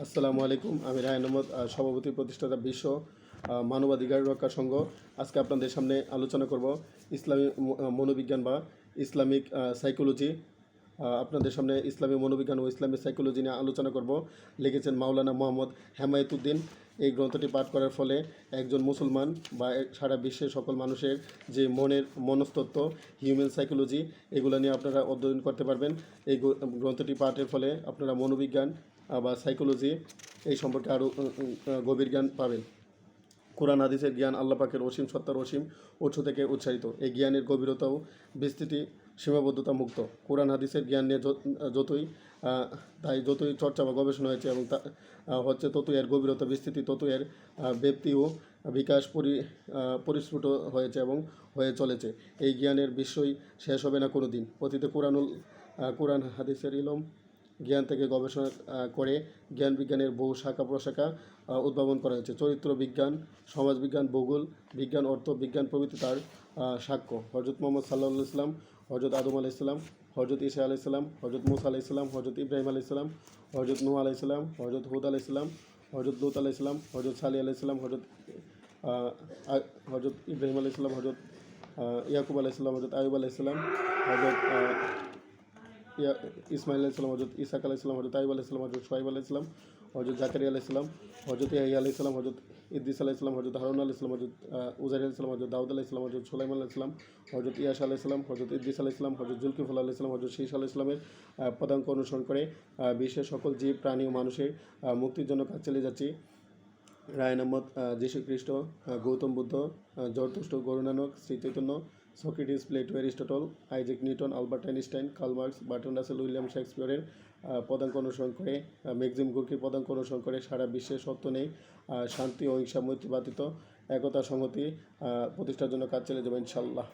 আসসালামু আলাইকুম। আমি রায়হান আহমদ, সভাপতি প্রতিষ্ঠাতা বিশ্ব মানবাধিকার রক্ষা সংঘ। আজকে আপনাদের সামনে আলোচনা করব ইসলামী মনোবিজ্ঞান বা ইসলামিক সাইকোলজি। আপনাদের সামনে ইসলামী মনোবিজ্ঞান ও ইসলামী সাইকোলজি নিয়ে আলোচনা করব। লিখেছেন মাওলানা মোহাম্মদ হেমায়েতুদ্দিন। এই গ্রন্থটি পাঠ করার ফলে একজন মুসলমান বা সারা বিশ্বের সকল মানুষের যে মনস্তত্ত্ব, হিউম্যান সাইকোলজি, এগুলো নিয়ে আপনারা অধ্যয়ন করতে পারবেন। এই গ্রন্থটি পাঠের ফলে আপনারা মনোবিজ্ঞান বা সাইকোলজি এই সম্পর্কে আরও গভীর জ্ঞান পাবেন। কোরআন হাদিসের জ্ঞান আল্লাহ পাকের অসীম সত্তার অসীম উৎস থেকে উৎসারিত। এই জ্ঞানের গভীরতা ও বিস্তৃতি সীমাবদ্ধতা মুক্ত। কোরআন হাদিসের জ্ঞান নিয়ে যতই চর্চা বা গবেষণা হয়েছে এবং তা হচ্ছে ততই এর গভীরতা বিস্তৃতি, তত এর ব্যাপ্তি ও বিকাশ পরিস্ফুট হয়েছে এবং হয়ে চলেছে। এই জ্ঞানের বিশ্বই শেষ হবে না কোনো দিন। অতীতে কোরআন হাদিসের ইলম জ্ঞান থেকে গবেষণা করে জ্ঞান বিজ্ঞানের বহু শাখা প্রশাখা উদ্ভাবন করা হয়েছে। চরিত্র বিজ্ঞান, সমাজবিজ্ঞান, ভূগোল বিজ্ঞান, অর্থ বিজ্ঞান প্রভৃতি তার সাক্ষ্য। হজরত মোহাম্মদ সাল্লাল্লাহু আলাইহি সাল্লাম, হজরত আদম আলাইহিস সালাম, হজরত ঈসা আলাইহিস সালাম, হজরত মুসা আলাইহিস সালাম, হজরত ইব্রাহিম আলাইহিস সালাম, হজরত নূহ আলাইহিস সালাম, হজরত হুদ আলাইহিস সালাম, হজরত লূত আলাইহিস সালাম, হজরত সালেহ আলাইহিস সালাম, হজরত ইব্রাহিম আলাইহিস সালাম, হজরত ইয়াকুব আলাইহিস সালাম, হজরত আইয়ুব আলাইহিস সালাম, হজরত ইসমাইল আলাইহিসসালাম, হজরত ইসাক আলাইহিসসালাম, হজরত আইয়ুব আলাইহিসসালাম, হজরত শুআয়ব আলাইহিসসালাম, হজরত জাকারিয়া আলাইহিসসালাম, হজরত ইয়াহইয়া আলাইহিসসালাম, হজরত ইদ্রিস আলাইহিসসালাম, হজরত হারুন আলাইহিসসালাম, হজরত উজাইর আলাইহিসসালাম, হজরত দাউদ আলাইহিসসালাম, হজরত সুলাইমান আলাইহিসসালাম, হজরত ইয়াসা আলাইহিসসালাম, হজরত ইদ্রিস আলাইহিসসালাম, হজরত জুলকিফল আলাইহিসসালাম, হজরত শীস আলাইহিসসালামের পদাঙ্ক অনুসরণ করে বিশ্বের সকল জীব, প্রাণী ও মানুষের মুক্তির জন্য কাজ চালিয়ে যাচ্ছি। রায়হান আহমদ, যীশু খ্রিস্ট, Gautam Buddha, Zarathustra, Guru Nanak, Shri Chaitanya, Socrates, Plato, Aristotle, Isaac Newton, Albert Einstein, Karl Marx, Bertrand Russell, William শেক্সপিয়রের পদাঙ্ক অনুসরণ করে, ম্যাক্সিম গোর্কির পদাঙ্ক অনুসরণ করে সারা বিশ্বে সত্য নেই, শান্তি, অহিংসা, মৈত্রী ব্যতীত একতা সংহতি প্রতিষ্ঠার জন্য কাজ চালিয়ে যাবে ইনশাআল্লাহ।